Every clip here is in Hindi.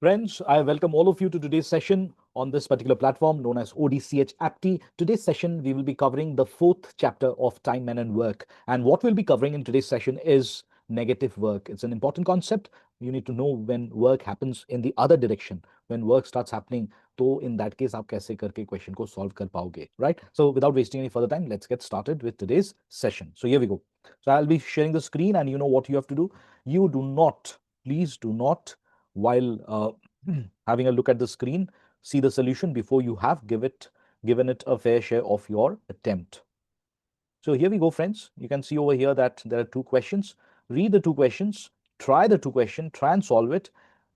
Friends, I welcome all of you to today's session on this particular platform known as ODCH Apti. Today's session, we will be covering the fourth chapter of Time, Men, and Work. And what we'll be covering in today's session is negative work. It's an important concept. You need to know when work happens in the other direction. When work starts happening, तो in that case, आप कैसे करके question को solve कर पाओगे, right? So without wasting any further time, let's get started with today's session. So here we go. So I'll be sharing the screen, and you know what you have to do. You do not, please do not, while having a look at the screen, see the solution before you have given it a fair share of your attempt. So here we go, friends. You can see over here that there are two questions. Read the two questions, try the two questions, try and solve it.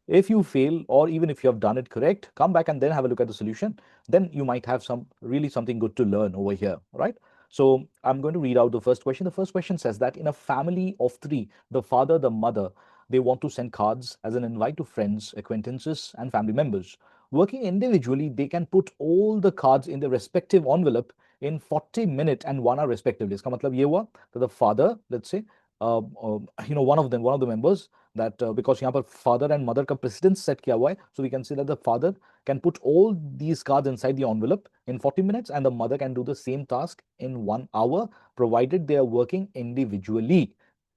If you fail, or even if you have done it correct, come back and then have a look at the solution. Then you might have something good to learn over here, right? So I'm going to read out the first question. The first question says that in a family of three, the father, the mother, they want to send cards as an invite to friends, acquaintances, and family members. Working individually, they can put all the cards in their respective envelope in 40 minutes and 1 hour respectively. इसका मतलब ये हुआ that the father, let's say, one of the members, that because यहाँ पर father and mother का precedence set किया हुआ है, so we can say that the father can put all these cards inside the envelope in 40 minutes and the mother can do the same task in 1 hour, provided they are working individually.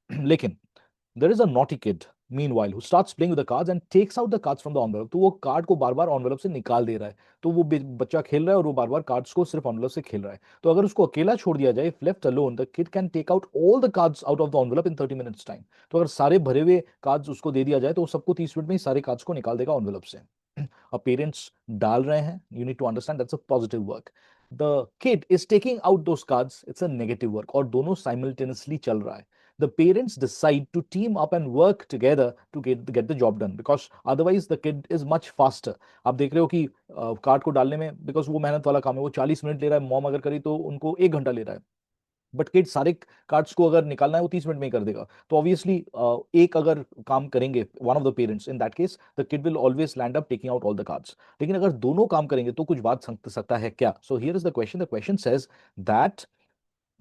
लेकिन there is a naughty kid, meanwhile, who starts playing with the cards and takes out the cards from the envelope. तो वो कार्ड को बार बार envelope से निकाल दे रहा है. तो वो बच्चा खेल रहा है और वो बार बार कार्ड्स को सिर्फ envelope से खेल रहा है. तो अगर उसको अकेला छोड़ दिया जाए, if left alone, the kid can take out all the cards out of the envelope in 30 minutes time. तो अगर सारे भरे हुए कार्ड्स उसको दे दिया जाए तो वो सबको 30 मिनट में ही सारे कार्ड्स को निकाल देगा envelope से. अब पेरेंट्स डाल रहे हैं, you need to understand that's a positive work. The kid is taking out those cards, it's a negative work, और दोनों simultaneously चल रहा है. The parents decide to team up and work together to get the job done, because otherwise the kid is much faster. आप देख रहे हो कि कार्ड को डालने में, बिकॉज वो मेहनत वाला काम है, वो 40 मिनट ले रहा है, मॉम अगर करी तो उनको 1 घंटा ले रहा है. बट किड सारे कार्ड्स को अगर निकालना है वो 30 मिनट में ही कर देगा. तो ऑब्वियसली एक अगर काम करेंगे, one of the parents, in that case the kid will always land up taking out all the cards. लेकिन अगर दोनों काम करेंगे तो कुछ बात सकता है क्या. So here is the question says that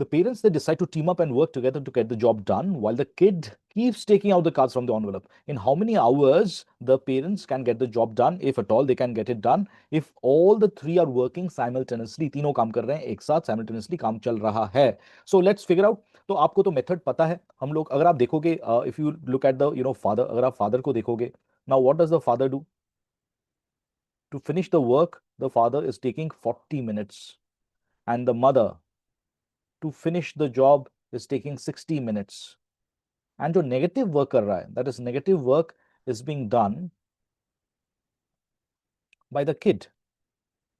the parents, they decide to team up and work together to get the job done while the kid keeps taking out the cards from the envelope. In how many hours the parents can get the job done, if at all they can get it done, if all the three are working simultaneously. तीनों काम कर रहे हैं एक साथ, simultaneously काम चल रहा है. So let's figure out. तो आपको तो मेथड पता है. हम लोग अगर आप देखोगे, if you look at the father, अगर आप father को देखोगे, now what does the father do to finish the work? The father is taking 40 minutes and the mother to finish the job is taking 60 minutes. And जो negative work कर रहा है, that is negative work is being done by the kid.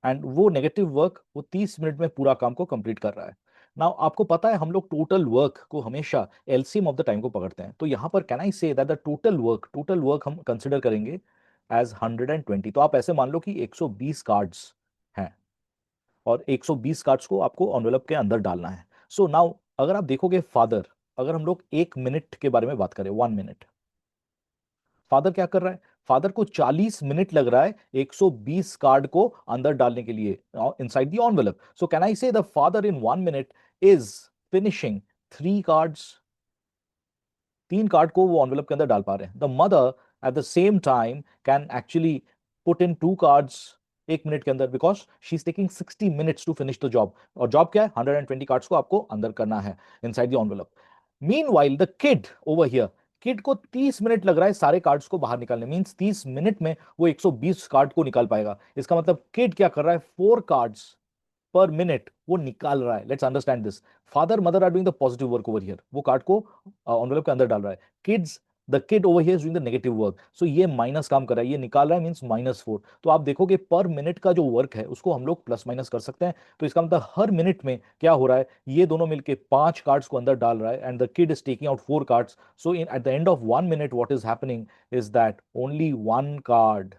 And वो negative work वो 30 मिनट में पूरा काम को कंप्लीट कर रहा है. नाउ आपको पता है हम लोग टोटल वर्क को हमेशा एलसीएम ऑफ द टाइम को पकड़ते हैं. तो यहां पर can I say that the total work हम कंसिडर करेंगे एज 120. तो आप ऐसे मान लो कि 120 कार्ड्स हैं और 120 कार्ड्स को आपको एनवेलप के अंदर डालना है. सो नाउ अगर आप देखोगे फादर, अगर हम लोग 1 मिनट के बारे में बात करें, 1 मिनट, फादर क्या कर रहा है? फादर को 40 मिनट लग रहा है 120 कार्ड को अंदर डालने के लिए inside the envelope. So can I say the father in 1 minute is finishing 3 cards. 3 card को वो एनवेलप के अंदर डाल पा रहे हैं. The mother at the same time can actually put in 2 cards 1 minute के अंदर, because she is taking 60 minutes to finish the job. और जॉब क्या है? 120 कार्ड्स को आपको अंदर करना है inside the envelope. Meanwhile the kid over here, kid को 30 मिनट लग रहा है सारे कार्ड्स को बाहर निकालने. मींस 30 मिनट में वो 120 कार्ड को निकाल पाएगा. इसका मतलब किड क्या कर रहा है? 4 कार्ड्स पर मिनट वो निकाल रहा है. Let's understand this. Father mother are doing the positive work over here, वो कार्ड को एनवेलप के अंदर डाल रहा है. Kids, the kid over here is doing the negative work. So ये माइनस काम कर रहा है, ये निकाल रहा है, मींस -4. तो आप देखोगे पर मिनट का जो वर्क है उसको हम लोग प्लस माइनस कर सकते हैं. तो इसका मतलब हर मिनट में क्या हो रहा है? ये दोनों मिलके 5 कार्ड्स को अंदर डाल रहा है and the kid is taking out 4 cards. So in eight the end of 1 minute what is happening is that only 1 card,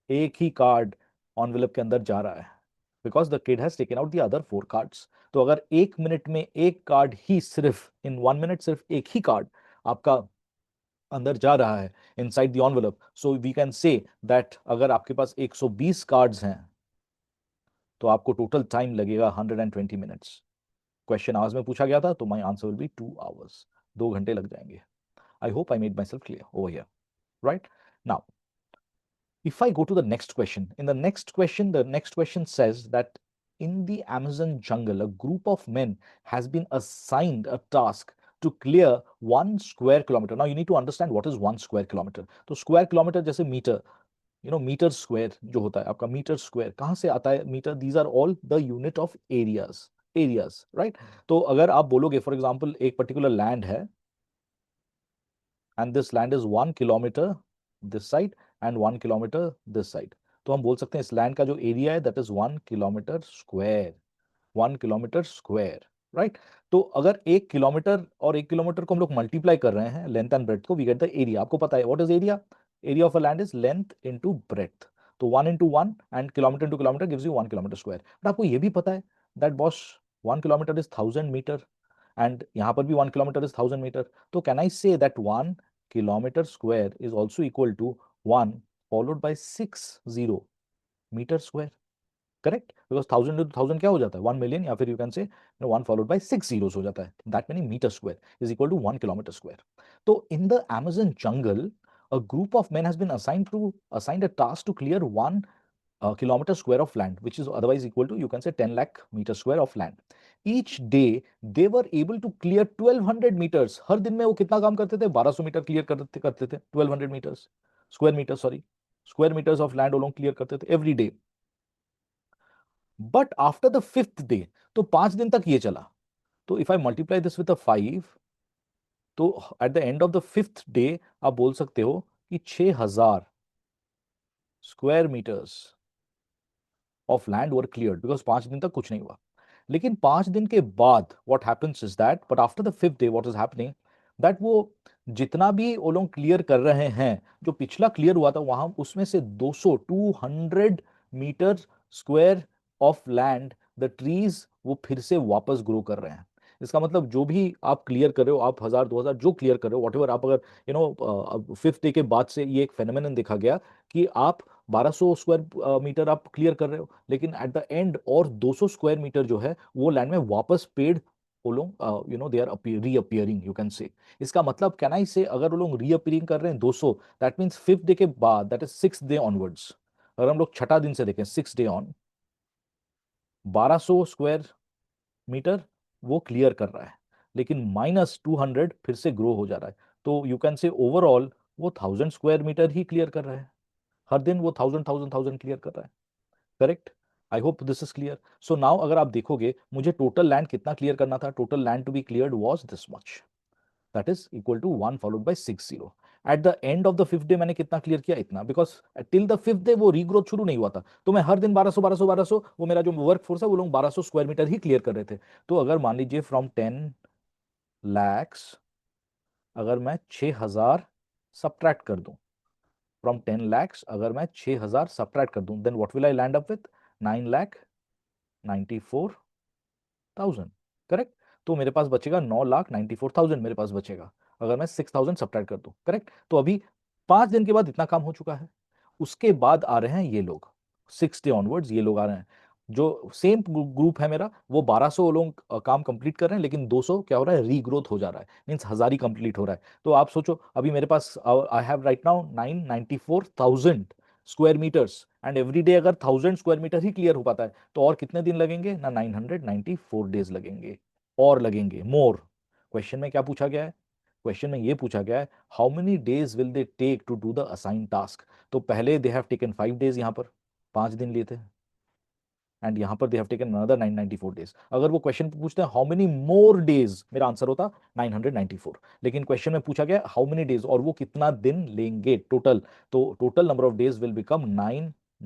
एक ही कार्ड एनवेलप के अंदर जा रहा है, because the kid has taken out the other 4 cards. तो अगर 1 मिनट में एक कार्ड ही, सिर्फ इन 1 मिनट सिर्फ एक ही कार्ड आपका अंदर जा रहा है inside the envelope, so we can say that अगर आपके पास 120 कार्ड्स हैं तो आपको टोटल टाइम लगेगा 120 मिनट्स. क्वेश्चन आवर्स में पूछा गया था, तो my answer will be 2 hours. 2 घंटे लग जाएंगे. I hope I made my self clear over here, right. Now If I go to the next question, in the next question says that in the Amazon jungle, a group of men has been assigned a task to clear 1 square kilometer. Now you need to understand what is 1 square kilometer. तो स्क्वायर किलोमीटर जैसे मीटर, मीटर स्क्वायर जो होता है आपका, मीटर स्क्वायर कहाँ से आता है metre? These are all the unit of areas, right? तो अगर आप बोलोगे फॉर एग्जांपल एक पर्टिकुलर लैंड है and this land is 1 kilometre this side and 1 kilometre this side, तो हम बोल सकते हैं इस लैंड का जो एरिया है that is 1 kilometre square, 1 kilometre square, right? तो अगर 1 किलोमीटर और 1 किलोमीटर को हम लोग मल्टीप्लाई कर रहे हैं लेंथ एंड ब्रेथ को, वी गेट द एरिया। आपको पता है what is area? Area of a land is length into breadth, तो 1 into 1 and kilometre into kilometre gives you 1 kilometre square. But आपको ये भी पता है that boss 1 kilometre is 1000 metre and यहाँ पर भी 1 किलोमीटर इज 1000 मीटर, तो can I say that 1 kilometre square is also equal to 1 followed by 60 metre square, correct? Because 1000 क्या हो जाता है 1 मिलियन, या फिर यू कैन से 1 फॉलोड बाय 6 zeros हो जाता है, that many metre square is equal to 1 kilometre square. तो in the Amazon jungle a group of men has been assigned a task to clear 1 kilometer square of land, which is otherwise equal to, you can say, 10 lakh meter square of land. Each day they were able to clear 1200 meters. हर दिन में वो कितना काम करते थे? 1200 मीटर क्लियर करते थे, 1200 metres square metre, sorry, square metres of land वो लोग क्लियर करते थे every day. But after the fifth day, तो 5 दिन तक ये चला, तो if I multiply this with 5, तो at the end of the fifth day आप बोल सकते हो कि 6000 square metres of land were cleared, because 5 दिन तक कुछ नहीं हुआ। लेकिन 5 दिन के बाद what happens is that, but after the fifth day what is happening that वो जितना भी वो लोग क्लियर कर रहे हैं, जो पिछला क्लियर हुआ था वहां, उसमें से 200 square of land the trees वो फिर से वापस ग्रो कर रहे हैं। इसका मतलब जो भी आप क्लियर कर रहे हो, आप 1000 2000 जो क्लियर कर रहे हो, वॉट एवर, आप अगर फिफ्थ डे के बाद से ये एक फेनोमेनन देखा गया कि आप 1200 स्क्वायर मीटर आप क्लियर कर रहे हो, लेकिन एट द एंड और 200 स्क्वायर मीटर जो है वो लैंड में वापस पेड़ वो लोग they are reappearing, you can say. इसका मतलब कैन आई से अगर वो लोग रीअपियरिंग कर रहे हैं 200, दैट मीन्स फिफ्थ डे के बाद, that is six day onwards, अगर हम लोग छठा दिन से देखें, 6 डे ऑन, 1200 स्क्वायर मीटर वो क्लियर कर रहा है, लेकिन -200 फिर से ग्रो हो जा रहा है, तो यू कैन से ओवरऑल वो 1000 स्क्वायर मीटर ही क्लियर कर रहा है, हर दिन वो 1000 क्लियर कर रहा है, correct? I hope this is clear. So now अगर आप देखोगे मुझे टोटल लैंड कितना क्लियर करना था, total land to be cleared was this much, that is equal to 1 followed by 60। At the end of the fifth day मैंने कितना क्लियर किया? इतना, because till the fifth day वो रीग्रोथ शुरू नहीं हुआ था, तो मैं हर दिन 1200 वो मेरा जो वर्क फोर्स है वो लोग 1200 स्क्वायर मीटर ही क्लियर कर रहे थे। तो अगर मान लीजिए फ्रॉम 10 lakhs अगर मैं 6000 सब्ट्रैक्ट कर दूं, फ्रॉम 10 lakhs अगर मैं 6000 सब्ट्रैक्ट कर दूं, then what will I land up with? 9,94,000, correct? तो मेरे पास बचेगा 9,94,000 मेरे पास बचेगा अगर मैं 6000 सब्ट्रैक्ट कर दूं, करेक्ट? तो अभी 5 दिन के बाद इतना काम हो चुका है। उसके बाद आ रहे हैं ये लोग, 6 डे ऑनवर्ड्स ये लोग आ रहे हैं, जो सेम ग्रुप है मेरा, वो 1200 लोग काम कंप्लीट कर रहे हैं, लेकिन 200 क्या हो रहा है? रीग्रोथ हो जा रहा है, मीन्स 1000 ही कंप्लीट हो रहा है। तो आप सोचो अभी मेरे पास I have right now 994,000 square metres, and every day अगर 1000 स्क्वायर मीटर ही क्लियर हो पाता है, तो और कितने दिन लगेंगे ना? 994 डेज लगेंगे, और लगेंगे मोर। क्वेश्चन में क्या पूछा गया है? क्वेश्चन में ये पूछा गया है how many days will they take to do the assign task. तो पहले दे हैव टेकन 5 डेज, यहाँ पर 5 दिन लिए थे, एंड यहाँ पर they have taken another 994 days. अगर वो क्वेश्चन पूछते हैं हाउ मेनी मोर डेज, मेरा आंसर होता 994, लेकिन क्वेश्चन में पूछा गया हाउ मेनी डेज, और वो कितना दिन लेंगे टोटल, तो total number of days will become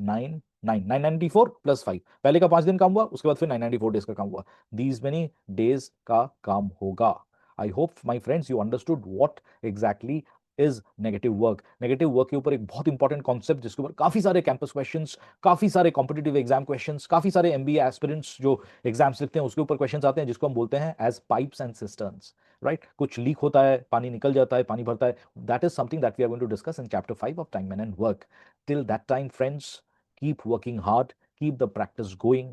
994 plus 5, पहले का 5 दिन काम हुआ, उसके बाद फिर 994 डेज का काम हुआ, दीज मेनी डेज का काम होगा। I hope my friends you understood what exactly is negative work. Negative work के ऊपर एक बहुत इंपॉर्टेंट कॉन्सेप्ट जिसके ऊपर काफी सारे कैंपस क्वेश्चंस, काफी सारे कॉम्पिटिटिव एग्जाम क्वेश्चंस, काफी सारे एमबीए एस्पिरेंट्स जो एग्जाम्स लिखते हैं उसके ऊपर क्वेश्चंस आते हैं, जिसको हम बोलते हैं as pipes and cisterns, right? कुछ लीक होता है, पानी निकल जाता है, पानी भरता है, that is something that we are going to discuss in chapter 5 of time man and work. Till that time friends, keep working hard, keep the practice going.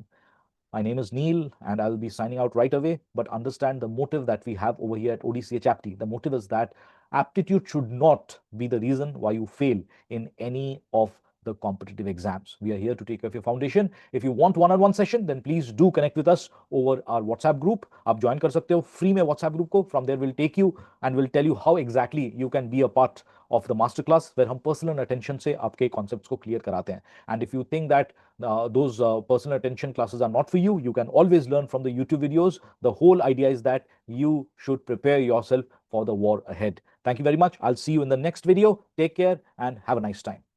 My name is Neil, and I'll be signing out right away. But understand the motive that we have over here at ODCH Apti. The motive is that aptitude should not be the reason why you fail in any of the competitive exams. We are here to take care of your foundation. If you want one-on-one session, then please do connect with us over our WhatsApp group. आप join कर सकते हो free में WhatsApp group को. From there we'll take you and we'll tell you how exactly you can be a part of the masterclass, where हम personal attention से आपके concepts को clear कराते हैं. And if you think that those personal attention classes are not for you, you can always learn from the YouTube videos. The whole idea is that you should prepare yourself for the war ahead. Thank you very much. I'll see you in the next video. Take care and have a nice time.